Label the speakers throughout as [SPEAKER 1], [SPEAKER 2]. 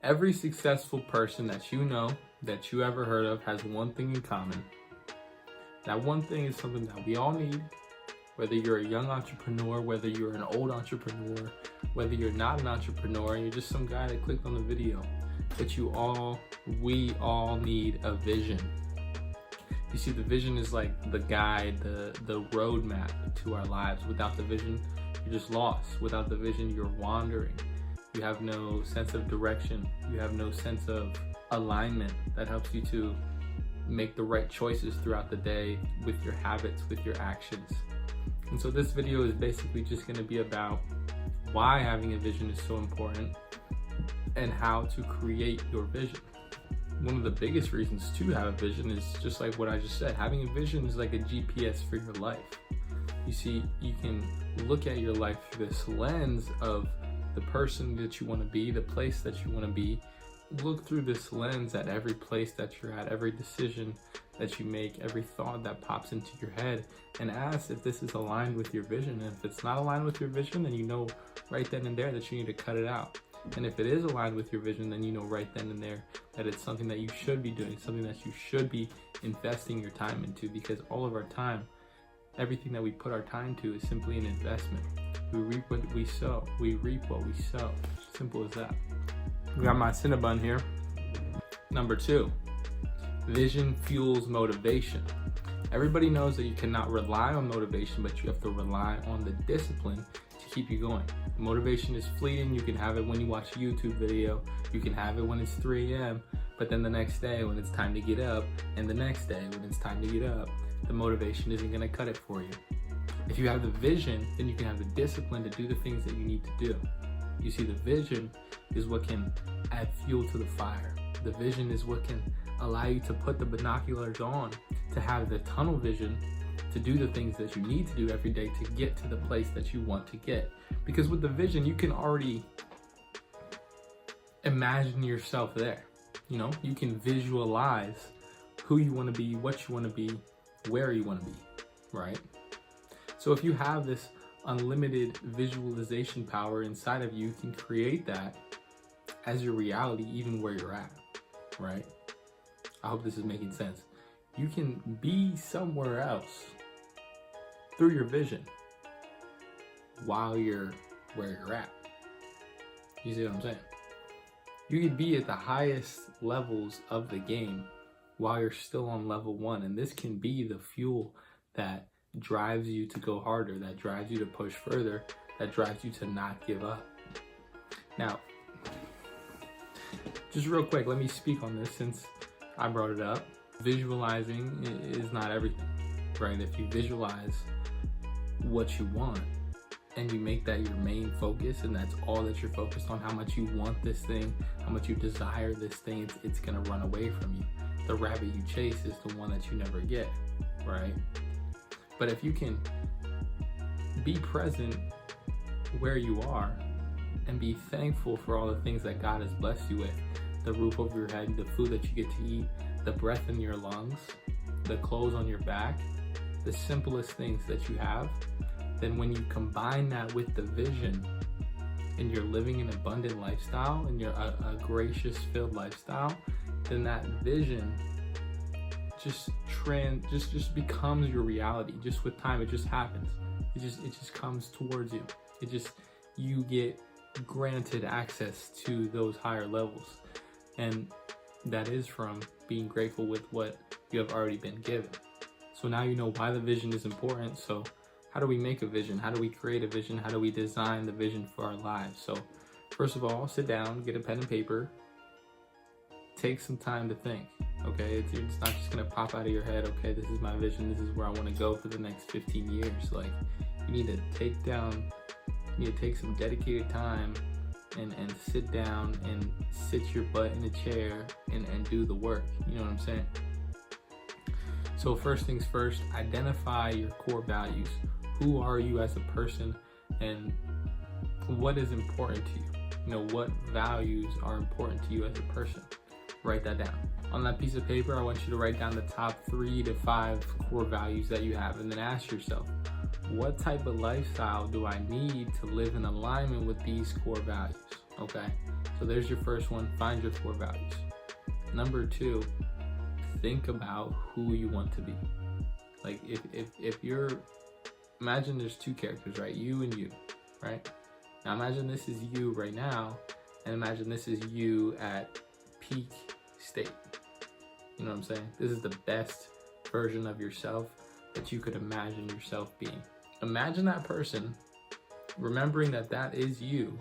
[SPEAKER 1] Every successful person that you know, that you ever heard of, has one thing in common. That one thing is something that we all need, whether you're a young entrepreneur, whether you're an old entrepreneur, whether you're not an entrepreneur and you're just some guy that clicked on the video. But we all need a vision. You see, the vision is like the guide, the roadmap to our lives. Without the vision, you're just lost. Without the vision, you're wandering. You have no sense of direction. You have no sense of alignment that helps you to make the right choices throughout the day with your habits, with your actions. And so this video is basically just going to be about why having a vision is so important and how to create your vision. One of the biggest reasons to have a vision is just like what I just said. Having a vision is like a GPS for your life. You see, you can look at your life through this lens of the person that you want to be, the place that you want to be. Look through this lens at every place that you're at, every decision that you make, every thought that pops into your head, and ask if this is aligned with your vision. And if it's not aligned with your vision, then you know right then and there that you need to cut it out. And if it is aligned with your vision, then you know right then and there that it's something that you should be doing, something that you should be investing your time into, because all of our time, everything that we put our time to is simply an investment. We reap what we sow. We reap what we sow. Simple as that. We got my Cinnabon here. Number 2, vision fuels motivation. Everybody knows that you cannot rely on motivation, but you have to rely on the discipline to keep you going. Motivation is fleeting. You can have it when you watch a YouTube video. You can have it when it's 3 a.m. But then the next day when it's time to get up, and the next day when it's time to get up, the motivation isn't going to cut it for you. If you have the vision, then you can have the discipline to do the things that you need to do. You see, the vision is what can add fuel to the fire. The vision is what can allow you to put the binoculars on, to have the tunnel vision, to do the things that you need to do every day to get to the place that you want to get. Because with the vision, you can already imagine yourself there. You know, you can visualize who you want to be, what you want to be, where you want to be, right? So if you have this unlimited visualization power inside of you, you can create that as your reality, even where you're at, right? I hope this is making sense. You can be somewhere else through your vision while you're where you're at. You see what I'm saying? You could be at the highest levels of the game while you're still on level 1, and this can be the fuel that drives you to go harder, that drives you to push further, that drives you to not give up. Now, just real quick, let me speak on this since I brought it up. Visualizing is not everything, right? If you visualize what you want and you make that your main focus, and that's all that you're focused on, how much you want this thing, how much you desire this thing, it's gonna run away from you. The rabbit you chase is the one that you never get, right? But if you can be present where you are and be thankful for all the things that God has blessed you with, the roof over your head, the food that you get to eat, the breath in your lungs, the clothes on your back, the simplest things that you have, then when you combine that with the vision and you're living an abundant lifestyle and you're a gracious filled lifestyle, then that vision just becomes your reality. Just with time, it just happens. It just comes towards you. You get granted access to those higher levels, and that is from being grateful with what you have already been given. So now you know why the vision is important. So how do we make a vision? How do we create a vision? How do we design the vision for our lives? So first of all, sit down, get a pen and paper, take some time to think. Okay, it's not just gonna pop out of your head. Okay, this is my vision. This is where I want to go for the next 15 years. Like, you need to take some dedicated time and sit down and sit your butt in a chair and do the work. You know what I'm saying? So first things first, identify your core values. Who are you as a person, and what is important to you? You know, what values are important to you as a person? Write that down. On that piece of paper, I want you to write down the top 3 to 5 core values that you have, and then ask yourself, what type of lifestyle do I need to live in alignment with these core values? Okay, So there's your first one, find your core values. Number 2, think about who you want to be. Like if you're, imagine there's 2 characters, right? You and you, right? Now imagine this is you right now, and imagine this is you at peak state. You know what I'm saying? This is the best version of yourself that you could imagine yourself being. Imagine that person, remembering that that is you,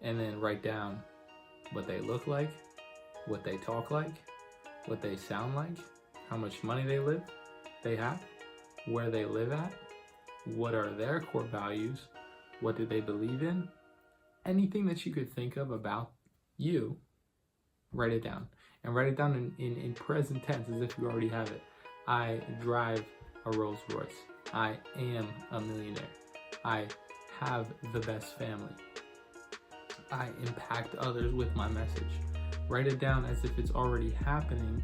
[SPEAKER 1] and then write down what they look like, what they talk like, what they sound like, how much money they have, where they live at, what are their core values, what do they believe in, anything that you could think of about you, write it down. And write it down in present tense as if you already have it. I drive a Rolls Royce. I am a millionaire. I have the best family. I impact others with my message. Write it down as if it's already happening,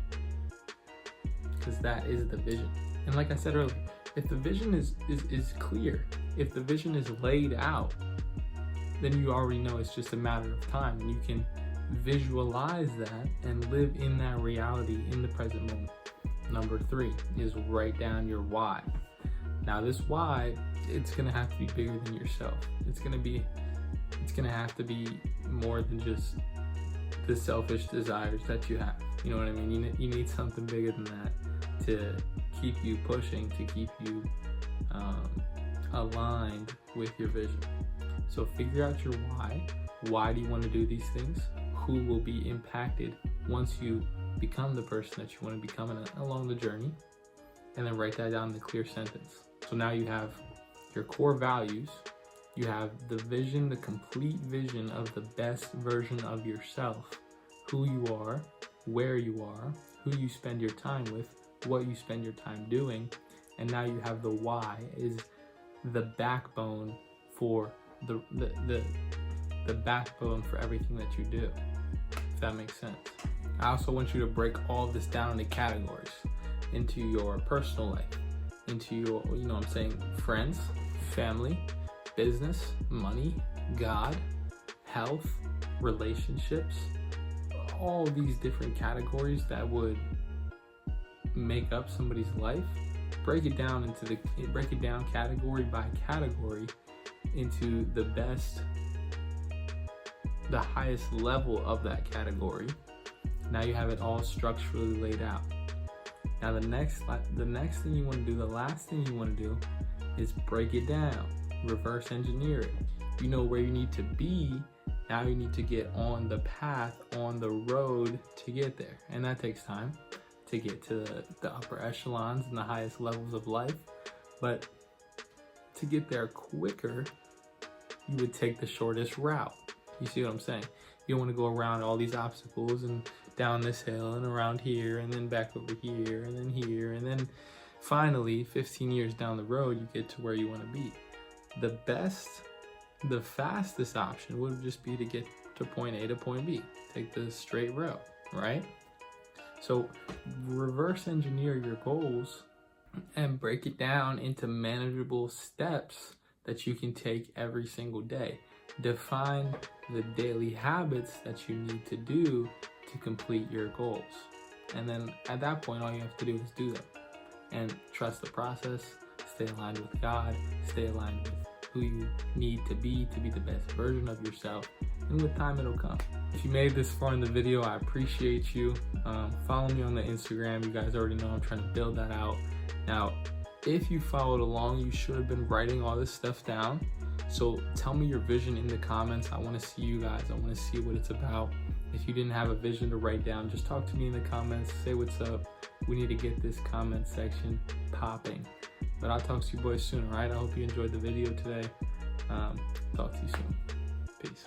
[SPEAKER 1] because that is the vision. And like I said earlier, if the vision is clear, if the vision is laid out, then you already know it's just a matter of time, and you can visualize that and live in that reality in the present moment. Number 3 is write down your why. Now this why, it's gonna have to be bigger than yourself. It's gonna have to be more than just the selfish desires that you have. You know what I mean? You need something bigger than that to keep you pushing, to keep you aligned with your vision. So figure out your why. Why do you want to do these things? Who will be impacted once you become the person that you want to become along the journey? And then write that down in a clear sentence. So now you have your core values, you have the vision, the complete vision of the best version of yourself, who you are, where you are, who you spend your time with, what you spend your time doing, and now you have the why is the backbone for the backbone for everything that you do, if that makes sense. I also want you to break all of this down into categories, into your personal life, into your, you know what I'm saying, friends, family, business, money, God, health, relationships, all these different categories that would make up somebody's life. Break it down category by category into the best, the highest level of that category. Now you have it all structurally laid out. Now the next thing you want to do, the last thing you want to do is break it down, reverse engineer it. You know where you need to be. Now you need to get on the path, on the road to get there. And that takes time to get to the upper echelons and the highest levels of life. But to get there quicker, you would take the shortest route. You see what I'm saying? You don't want to go around all these obstacles and down this hill and around here and then back over here and then here, and then finally 15 years down the road you get to where you want to be. The fastest option would just be to get to point A to point B. Take the straight road, right? So reverse engineer your goals and break it down into manageable steps that you can take every single day. Define the daily habits that you need to do to complete your goals. And then at that point, all you have to do is do them. And trust the process, stay aligned with God, stay aligned with who you need to be the best version of yourself. And with time, it'll come. If you made this far in the video, I appreciate you. Follow me on the Instagram. You guys already know I'm trying to build that out. Now, if you followed along, you should have been writing all this stuff down. So tell me your vision in the comments. I want to see you guys. I want to see what it's about. If you didn't have a vision to write down, just talk to me in the comments. Say what's up. We need to get this comment section popping. But I'll talk to you boys soon, all right? I hope you enjoyed the video today. Talk to you soon. Peace.